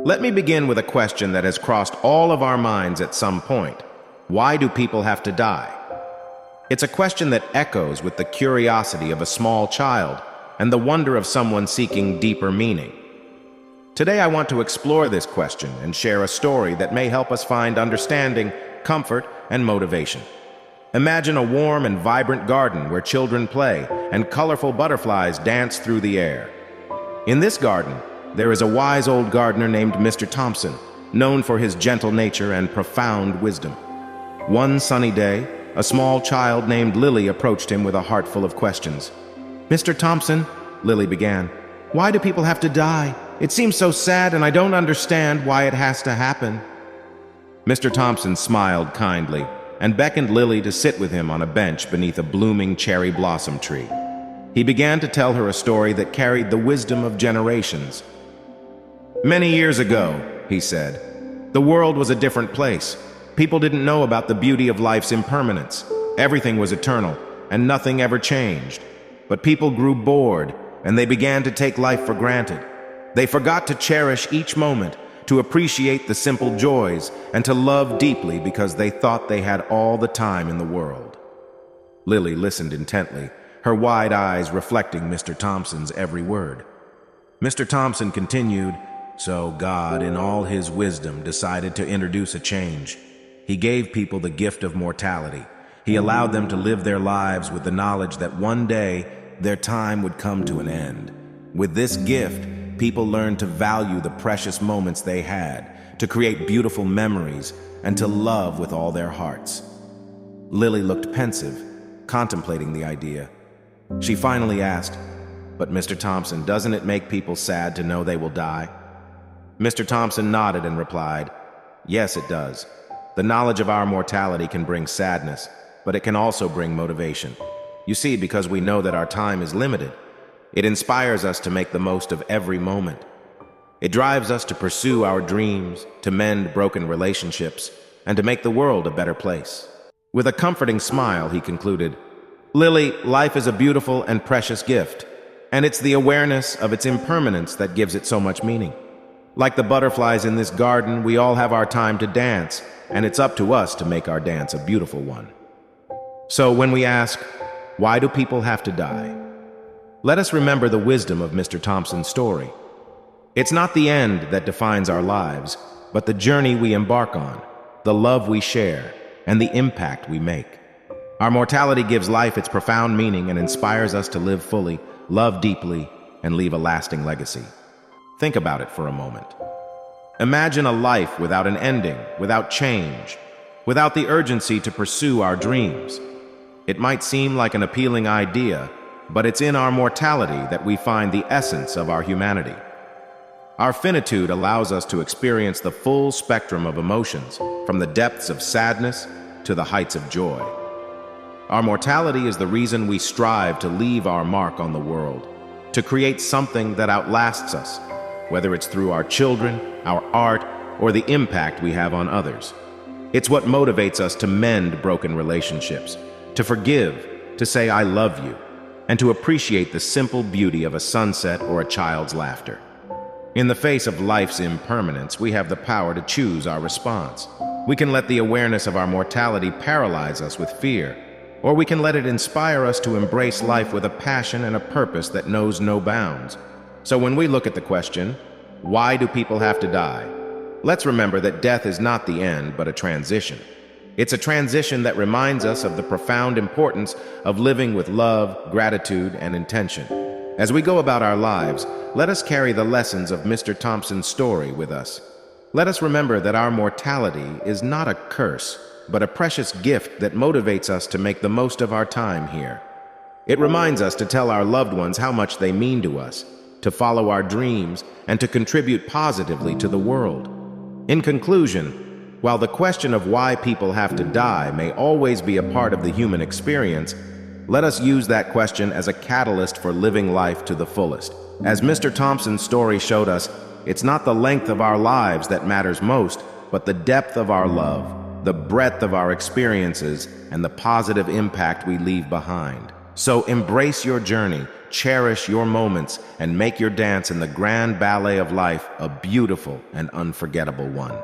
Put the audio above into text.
Let me begin with a question that has crossed all of our minds at some point. Why do people have to die? It's a question that echoes with the curiosity of a small child and the wonder of someone seeking deeper meaning. Today I want to explore this question and share a story that may help us find understanding, comfort, and motivation. Imagine a warm and vibrant garden where children play and colorful butterflies dance through the air. In this garden, there is a wise old gardener named Mr. Thompson, known for his gentle nature and profound wisdom. One sunny day, a small child named Lily approached him with a heart full of questions. "Mr. Thompson," Lily began, "why do people have to die? It seems so sad and I don't understand why it has to happen." Mr. Thompson smiled kindly and beckoned Lily to sit with him on a bench beneath a blooming cherry blossom tree. He began to tell her a story that carried the wisdom of generations. "Many years ago," he said, "the world was a different place. People didn't know about the beauty of life's impermanence. Everything was eternal, and nothing ever changed. But people grew bored, and they began to take life for granted. They forgot to cherish each moment, to appreciate the simple joys, and to love deeply because they thought they had all the time in the world." Lily listened intently, her wide eyes reflecting Mr. Thompson's every word. Mr. Thompson continued, "So God, in all his wisdom, decided to introduce a change. He gave people the gift of mortality. He allowed them to live their lives with the knowledge that one day their time would come to an end. With this gift, people learned to value the precious moments they had, to create beautiful memories, and to love with all their hearts." Lily looked pensive, contemplating the idea. She finally asked, "But Mr. Thompson, doesn't it make people sad to know they will die?" Mr. Thompson nodded and replied, "Yes, it does. The knowledge of our mortality can bring sadness, but it can also bring motivation. You see, because we know that our time is limited, it inspires us to make the most of every moment. It drives us to pursue our dreams, to mend broken relationships, and to make the world a better place." With a comforting smile, he concluded, "Lily, life is a beautiful and precious gift, and it's the awareness of its impermanence that gives it so much meaning. Like the butterflies in this garden, we all have our time to dance, and it's up to us to make our dance a beautiful one." So when we ask, why do people have to die? Let us remember the wisdom of Mr. Thompson's story. It's not the end that defines our lives, but the journey we embark on, the love we share, and the impact we make. Our mortality gives life its profound meaning and inspires us to live fully, love deeply, and leave a lasting legacy. Think about it for a moment. Imagine a life without an ending, without change, without the urgency to pursue our dreams. It might seem like an appealing idea, but it's in our mortality that we find the essence of our humanity. Our finitude allows us to experience the full spectrum of emotions, from the depths of sadness to the heights of joy. Our mortality is the reason we strive to leave our mark on the world, to create something that outlasts us, whether it's through our children, our art, or the impact we have on others. It's what motivates us to mend broken relationships, to forgive, to say "I love you," and to appreciate the simple beauty of a sunset or a child's laughter. In the face of life's impermanence, we have the power to choose our response. We can let the awareness of our mortality paralyze us with fear, or we can let it inspire us to embrace life with a passion and a purpose that knows no bounds. So when we look at the question, why do people have to die? Let's remember that death is not the end, but a transition. It's a transition that reminds us of the profound importance of living with love, gratitude, and intention. As we go about our lives, let us carry the lessons of Mr. Thompson's story with us. Let us remember that our mortality is not a curse, but a precious gift that motivates us to make the most of our time here. It reminds us to tell our loved ones how much they mean to us, to follow our dreams, and to contribute positively to the world. In conclusion, while the question of why people have to die may always be a part of the human experience, let us use that question as a catalyst for living life to the fullest. As Mr. Thompson's story showed us, it's not the length of our lives that matters most, but the depth of our love, the breadth of our experiences, and the positive impact we leave behind. So embrace your journey, cherish your moments, and make your dance in the grand ballet of life a beautiful and unforgettable one.